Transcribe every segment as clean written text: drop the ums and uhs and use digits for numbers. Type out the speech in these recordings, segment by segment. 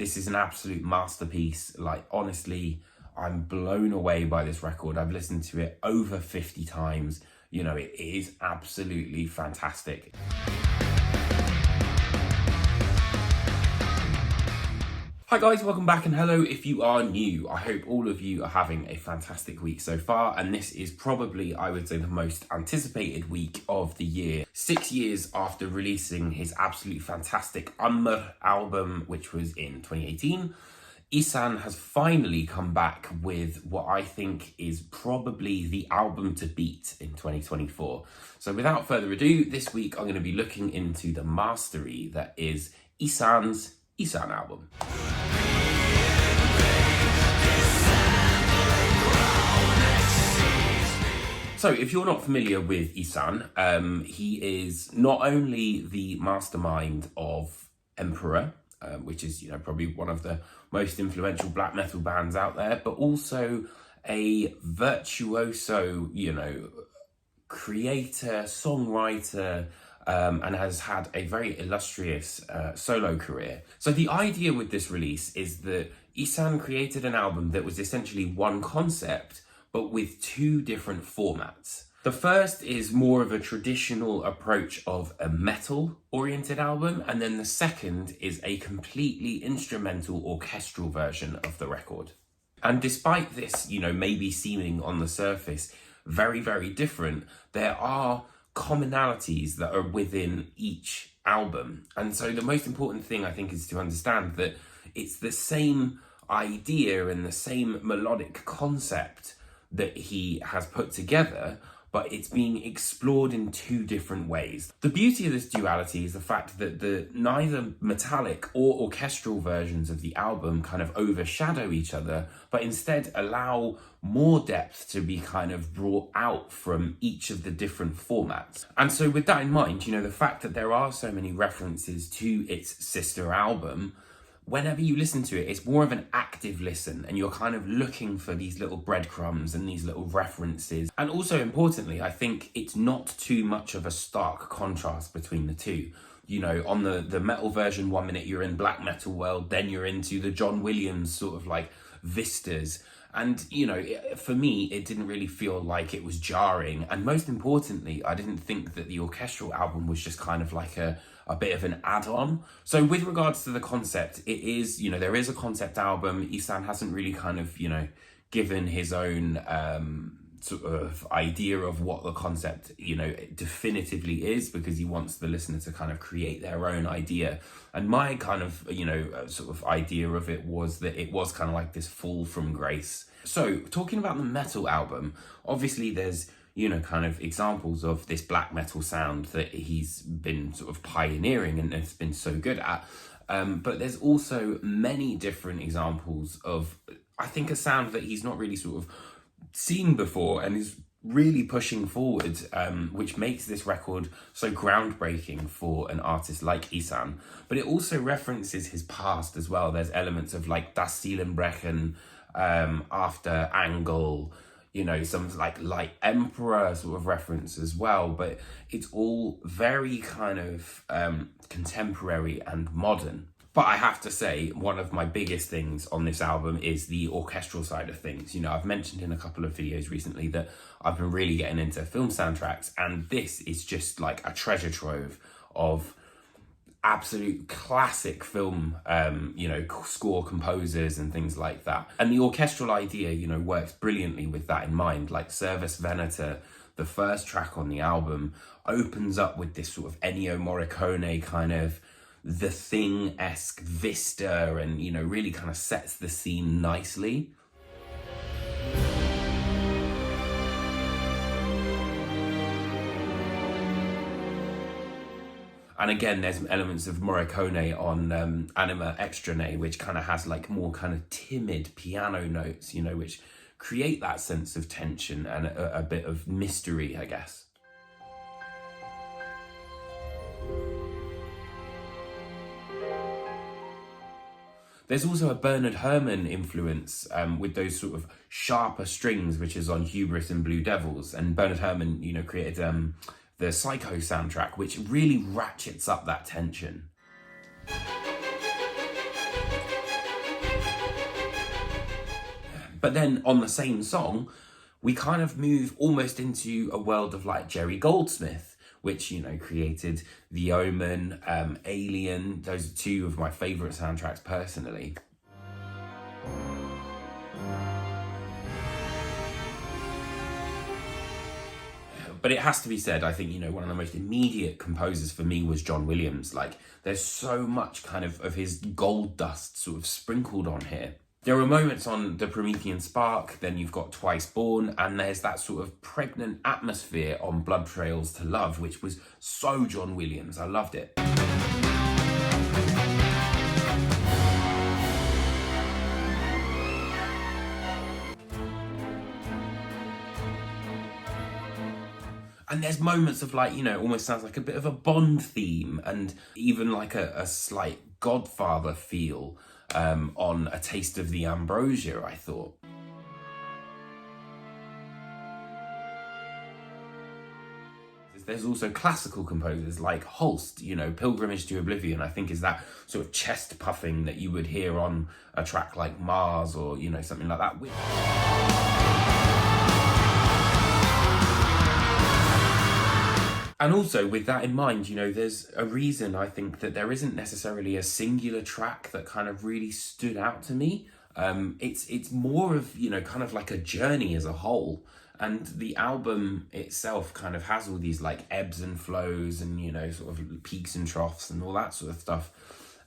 This is an absolute masterpiece. Like, honestly, I'm blown away by this record. I've listened to it over 50 times. You know, it is absolutely fantastic. Hi guys, welcome back, and hello if you are new. I hope all of you are having a fantastic week so far, and this is probably, I would say, the most anticipated week of the year. 6 years after releasing his absolutely fantastic Amr album, which was in 2018, Ihsahn has finally come back with what I think is probably the album to beat in 2024. So without further ado, this week I'm going to be looking into the mastery that is Ihsahn's Ihsahn album. So if you're not familiar with Ihsahn, he is not only the mastermind of Emperor, which is, you know, probably one of the most influential black metal bands out there, but also a virtuoso, you know, creator, songwriter, and has had a very illustrious solo career. So the idea with this release is that Ihsahn created an album that was essentially one concept, but with two different formats. The first is more of a traditional approach of a metal-oriented album, and then the second is a completely instrumental orchestral version of the record. And despite this, you know, maybe seeming on the surface very, very different, there are commonalities that are within each album. And so the most important thing, I think, is to understand that it's the same idea and the same melodic concept that he has put together, but it's being explored in two different ways. The beauty of this duality is the fact that neither metallic or orchestral versions of the album kind of overshadow each other, but instead allow more depth to be kind of brought out from each of the different formats. And so with that in mind, you know, the fact that there are so many references to its sister album, whenever you listen to it, it's more of an active listen, and you're kind of looking for these little breadcrumbs and these little references. And also importantly, I think it's not too much of a stark contrast between the two. You know, on the metal version, 1 minute you're in black metal world, then you're into the John Williams sort of like vistas. And, you know, for me, it didn't really feel like it was jarring. And most importantly, I didn't think that the orchestral album was just kind of like a bit of an add-on. So with regards to the concept, it is, you know, there is a concept album. Ihsahn hasn't really kind of, you know, given his own sort of idea of what the concept, you know, definitively is, because he wants the listener to kind of create their own idea. And my kind of, you know, sort of idea of it was that it was kind of like this fall from grace. So talking about the metal album, obviously there's, you know, kind of examples of this black metal sound that he's been sort of pioneering and has been so good at. But there's also many different examples of, I think, a sound that he's not really sort of seen before and is really pushing forward, which makes this record so groundbreaking for an artist like Ihsahn. But it also references his past as well. There's elements of like Das Seelenbrechen, After Angle, you know, some like Emperor sort of reference as well, but it's all very kind of contemporary and modern. But I have to say, one of my biggest things on this album is the orchestral side of things. You know, I've mentioned in a couple of videos recently that I've been really getting into film soundtracks, and this is just like a treasure trove of absolute classic film, you know, score composers and things like that. And the orchestral idea, you know, works brilliantly with that in mind. Like Servus Venator, the first track on the album, opens up with this sort of Ennio Morricone kind of The Thing-esque vista, and, you know, really kind of sets the scene nicely. And again, there's elements of Morricone on Anima Extranet, which kind of has like more kind of timid piano notes, you know, which create that sense of tension and a bit of mystery, I guess. There's also a Bernard Herrmann influence with those sort of sharper strings, which is on Hubris and Blue Devils. And Bernard Herrmann, you know, created the Psycho soundtrack, which really ratchets up that tension. But then on the same song, we kind of move almost into a world of like Jerry Goldsmith, which, you know, created The Omen, Alien. Those are two of my favourite soundtracks personally. But it has to be said, I think, you know, one of the most immediate composers for me was John Williams. Like, there's so much kind of his gold dust sort of sprinkled on here. There are moments on The Promethean Spark, then you've got Twice Born, and there's that sort of pregnant atmosphere on Blood Trails to Love, which was so John Williams. I loved it. And there's moments of like, you know, almost sounds like a bit of a Bond theme, and even like a slight Godfather feel on A Taste of the Ambrosia, I thought. There's also classical composers like Holst, you know, Pilgrimage to Oblivion, I think is that sort of chest puffing that you would hear on a track like Mars or, you know, something like that. And also, with that in mind, you know, there's a reason I think that there isn't necessarily a singular track that kind of really stood out to me. It's more of, you know, kind of like a journey as a whole. And the album itself kind of has all these like ebbs and flows and, you know, sort of peaks and troughs and all that sort of stuff.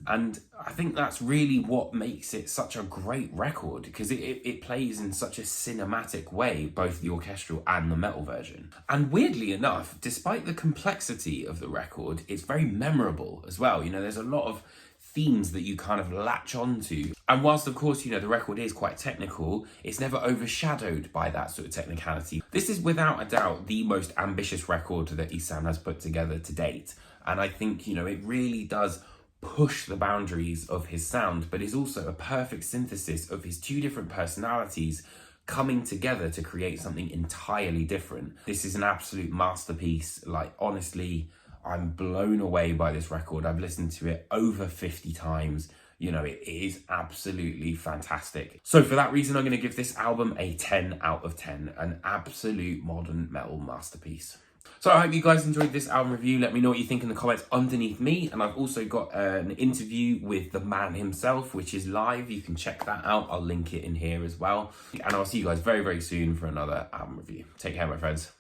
And I think that's really what makes it such a great record, because it plays in such a cinematic way, both the orchestral and the metal version. And weirdly enough, despite the complexity of the record, it's very memorable as well. You know, there's a lot of themes that you kind of latch onto. And whilst, of course, you know, the record is quite technical, it's never overshadowed by that sort of technicality. This is without a doubt the most ambitious record that Ihsahn has put together to date. And I think, you know, it really does push the boundaries of his sound, but is also a perfect synthesis of his two different personalities coming together to create something entirely different. This is an absolute masterpiece. Like, honestly, I'm blown away by this record. I've listened to it over 50 times. You know, it is absolutely fantastic. So for that reason, I'm going to give this album a 10 out of 10, an absolute modern metal masterpiece. So I hope you guys enjoyed this album review. Let me know what you think in the comments underneath me. And I've also got an interview with the man himself, which is live. You can check that out. I'll link it in here as well. And I'll see you guys very, very soon for another album review. Take care, my friends.